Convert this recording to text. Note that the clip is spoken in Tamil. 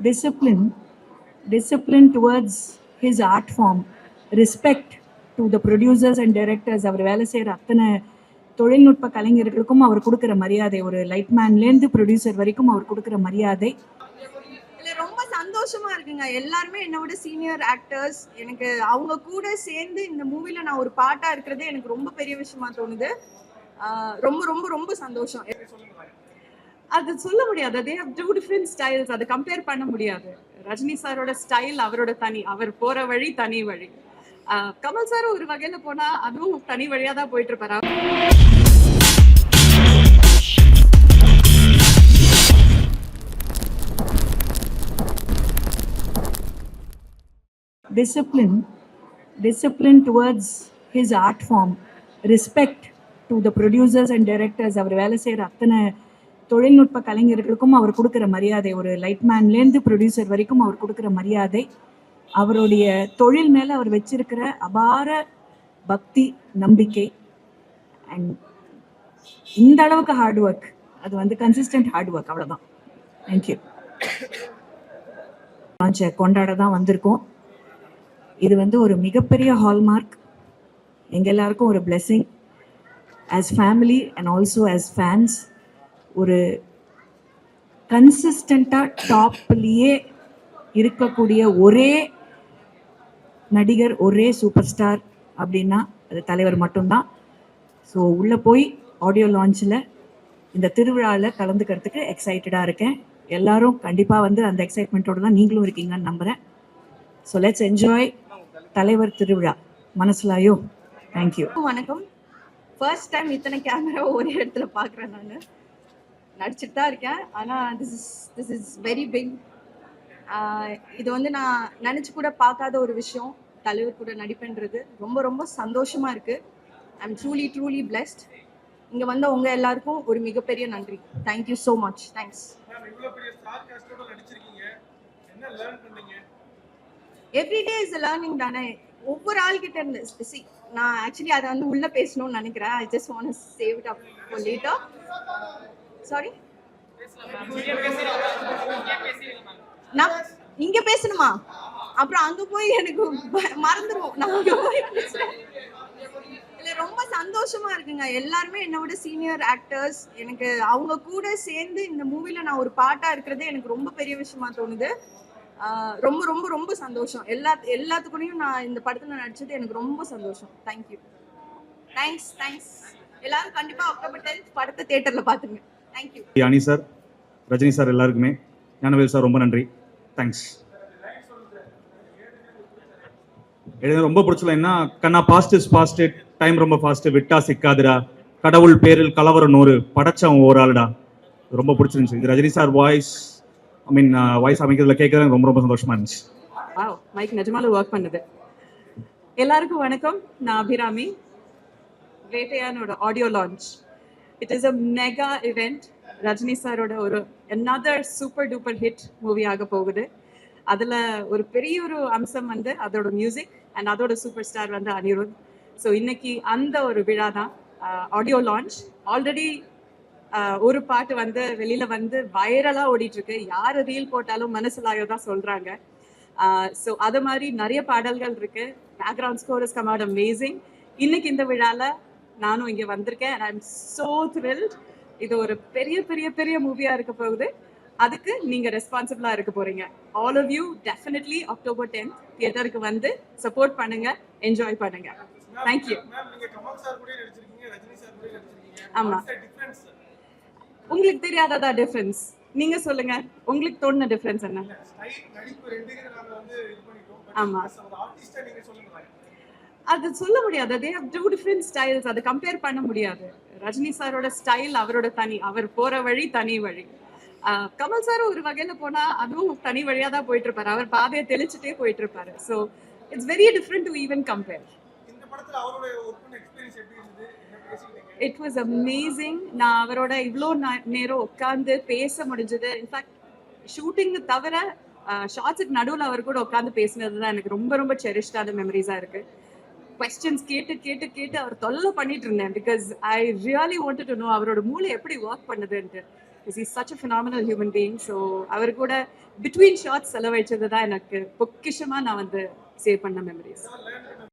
discipline, discipline towards his art form, respect to the producers and directors. அவர் வேலை செய்கிற அத்தனை தொழில்நுட்ப கலைஞர்களுக்கும் அவர் கொடுக்குற மரியாதை, ஒரு லைட்மேன்லேருந்து ப்ரொடியூசர் வரைக்கும் அவர் கொடுக்குற மரியாதை. ரொம்ப சந்தோஷமா இருக்குங்க. எல்லாருமே என்னை விட சீனியர் ஆக்டர்ஸ். எனக்கு அவங்க கூட சேர்ந்து இந்த மூவில நான் ஒரு பார்ட்டா இருக்கிறது எனக்கு ரொம்ப பெரிய விஷயமா தோணுது. ரொம்ப ரொம்ப ரொம்ப சந்தோஷம். அது சொல்ல முடியாது. அதே டூ டிஃப்ரெண்ட் ஸ்டைல்ஸ், அதை கம்பேர் பண்ண முடியாது. ரஜினி சாரோட ஸ்டைல் அவரோட தனி, அவர் போற வழி தனி வழி. கமல் சார் ஒரு வகையில போனா அதுவும் தனி வழியா தான் போயிட்டு இருப்பாரு. Discipline towards his art form, respect to the producers and directors. அவர் வேலை செய்கிற அத்தனை தொழில்நுட்ப கலைஞர்களுக்கும் அவர் கொடுக்குற மரியாதை, ஒரு லைட்மேன்லேருந்து ப்ரொடியூசர் வரைக்கும் அவர் கொடுக்குற மரியாதை, அவருடைய தொழில் மேலே அவர் வச்சிருக்கிற அபார பக்தி, நம்பிக்கை. அண்ட் இந்த அளவுக்கு ஹார்ட் ஒர்க், அது வந்து கன்சிஸ்டன்ட் ஹார்ட் ஒர்க், அவ்வளோதான். தேங்க்யூ. கொண்டாட தான் வந்திருக்கோம். இது வந்து ஒரு மிகப்பெரிய ஹால்மார்க், எங்கள் எல்லாருக்கும் ஒரு blessing as family and also as fans. ஒரு கன்சிஸ்டண்ட்டாக டாப்லேயே இருக்கக்கூடிய ஒரே நடிகர், ஒரே சூப்பர் ஸ்டார் அப்படின்னா அது தலைவர் மட்டும்தான். ஸோ உள்ளே போய் ஆடியோ லான்ச்சில் இந்த திருவிழாவில் கலந்துக்கிறதுக்கு எக்ஸைட்டடாக இருக்கேன். எல்லாரும் கண்டிப்பாக வந்து அந்த எக்ஸைட்மெண்ட்டோடு தான் நீங்களும் இருக்கீங்கன்னு நம்புகிறேன். ஸோ லெட்ஸ் என்ஜாய் தலைவர் திருவிழா. மனசுலாயோ. தேங்க்யூ. வணக்கம். ஃபர்ஸ்ட் டைம் இத்தனை கேமரா ஒரே இடத்துல பார்க்குறேன். நான் நடிச்சுட்டு தான் இருக்கேன், ஆனால் திஸ் இஸ் வெரி பிக். இது வந்து நான் நினச்சி கூட பார்க்காத ஒரு விஷயம். தலைவர் கூட நடிப்புன்றது ரொம்ப ரொம்ப சந்தோஷமாக இருக்குது. I am truly blessed. இங்கே வந்த உங்கள் எல்லாருக்கும் ஒரு மிகப்பெரிய நன்றி. Thank you so much. Thanks. Everyday is learning தானே, ஒவ்வொரு ஆள்கிட்ட இருந்து. நான் ஆக்சுவலி அதை வந்து உள்ளே பேசணும்னு நினைக்கிறேன். I just want to save it up for later. Sorry, நான் இங்க பேசணுமா? அப்புறம் அங்க போய் எனக்கு மறந்துடும். நான் அங்க போய் பேசுறேன். இல்ல, ரொம்ப சந்தோஷமா இருக்குங்க. எல்லாருமே என்னை விட சீனியர் ஆக்டர்ஸ். எனக்கு அவங்க கூட சேர்ந்து இந்த மூவில நான் ஒரு பார்ட்டா இருக்கிறது எனக்கு ரொம்ப பெரிய விஷயமா தோணுது. ரொம்ப ரொம்ப ரொம்ப சந்தோஷம். எல்லாத்துக்கூடயும் நான் இந்த படத்துல நடிச்சது எனக்கு ரொம்ப சந்தோஷம். தேங்க்யூ. தேங்க்ஸ். எல்லாரும் கண்டிப்பா அக்டோபர் 10 படத்தை தியேட்டர்ல பாத்துங்க. தேங்க்யூ. அனி சார், ரஜினி சார், எல்லாருக்குமே ஞானவேல் சார் ரொம்ப நன்றி. தேங்க்ஸ். எனக்கு ரொம்ப பிடிச்சல என்ன கண்ணா, பாஸ்ட் இஸ் பாஸ்ட், டைம் ரொம்ப ஃபாஸ்ட், விட்டா சிக்காதுடா, கடவுள் பேரில் கலவரம் 100, படைச்சவன் ஒரு ஆளுடா. ரொம்ப பிடிச்சிருந்துச்சு. இது ரஜினி சார் வாய்ஸ், வாய்ஸ் அமைக்கிறதுல கேட்கறது ரொம்ப ரொம்ப சந்தோஷமா இருந்துச்சு. மைக் நிஜமால ஒர்க் பண்ணுது. எல்லாருக்கும் வணக்கம். நான் அபிராமி. வேட்டையானோட audio launch. It is a mega event. Rajini சாரோட ஒரு another super duper hit movie ஆக போகுது. அதில் ஒரு பெரிய ஒரு அம்சம் வந்து அதோட மியூசிக் அண்ட் அதோட சூப்பர் ஸ்டார் வந்து அனிருத். ஸோ இன்னைக்கு அந்த ஒரு விழா தான், ஆடியோ லான்ச். ஆல்ரெடி ஒரு பாட்டு வந்து வெளியில வந்து வைரலாக ஓடிட்டு இருக்கு. யார் ரீல் போட்டாலும் மனசுலாயோ தான் சொல்றாங்க. ஸோ அது மாதிரி நிறைய பாடல்கள் இருக்கு. Background score is come out amazing. இன்னைக்கு இந்த விழாவில் நானும் இங்கே வந்திருக்கேன். And I am so thrilled. இது ஒரு பெரிய பெரிய பெரிய மூவியாக இருக்க போகுது. அதுக்கு நீங்கள் ரெஸ்பான்சிபிளாக இருக்க போறீங்க. All of you definitely October 10 தியேட்டருக்கு வந்து சப்போர்ட் பண்ணுங்க, என்ஜாய் பண்ணுங்க. தேங்க்யூ. ஆமாம், உங்களுக்கு தெரியாததா டிஃப்ரென்ஸ்? நீங்க சொல்லுங்க, உங்களுக்கு தோணுன டிஃப்ரென்ஸ் என்ன? ஆமா, அது சொல்ல முடியாது. அதே டூ டிஃப்ரெண்ட் ஸ்டைல்ஸ், அதை கம்பேர் பண்ண முடியாது. ரஜினி சாரோட ஸ்டைல் அவரோட தனி, அவர் போற வழி தனி வழி. கமல் சார் ஒரு வகையில போனா அதுவும் தனி வழியா தான் போயிட்டு இருப்பாரு. அவர் பாதையை தெளிச்சுட்டே போயிட்டு இருப்பாரு. So it's very different to even compare. It was amazing. நான் அவரோட இவ்வளோ நேரம் உட்காந்து பேச முடிஞ்சது. இன்ஃபேக்ட் ஷூட்டிங் தவிர ஷார்ட்ஸுக்கு நடுவில் அவர் கூட உட்காந்து பேசினது தான் எனக்கு ரொம்ப ரொம்ப செரிஷ்டான மெமரிஸாக இருக்கு. கொஸ்டின்ஸ் கேட்டு கேட்டு கேட்டு அவர் தொல்லை பண்ணிட்டு இருந்தேன். Because I really wanted to know அவரோட மூளை எப்படி ஒர்க் பண்ணுதுன்ட்டு. because he's such a phenomenal human being. So அவர் கூட பிட்வீன் ஷார்ட்ஸ் செலவழிச்சது தான் எனக்கு பொக்கிஷமாக நான் வந்து சேவ் பண்ண மெமரிஸ்.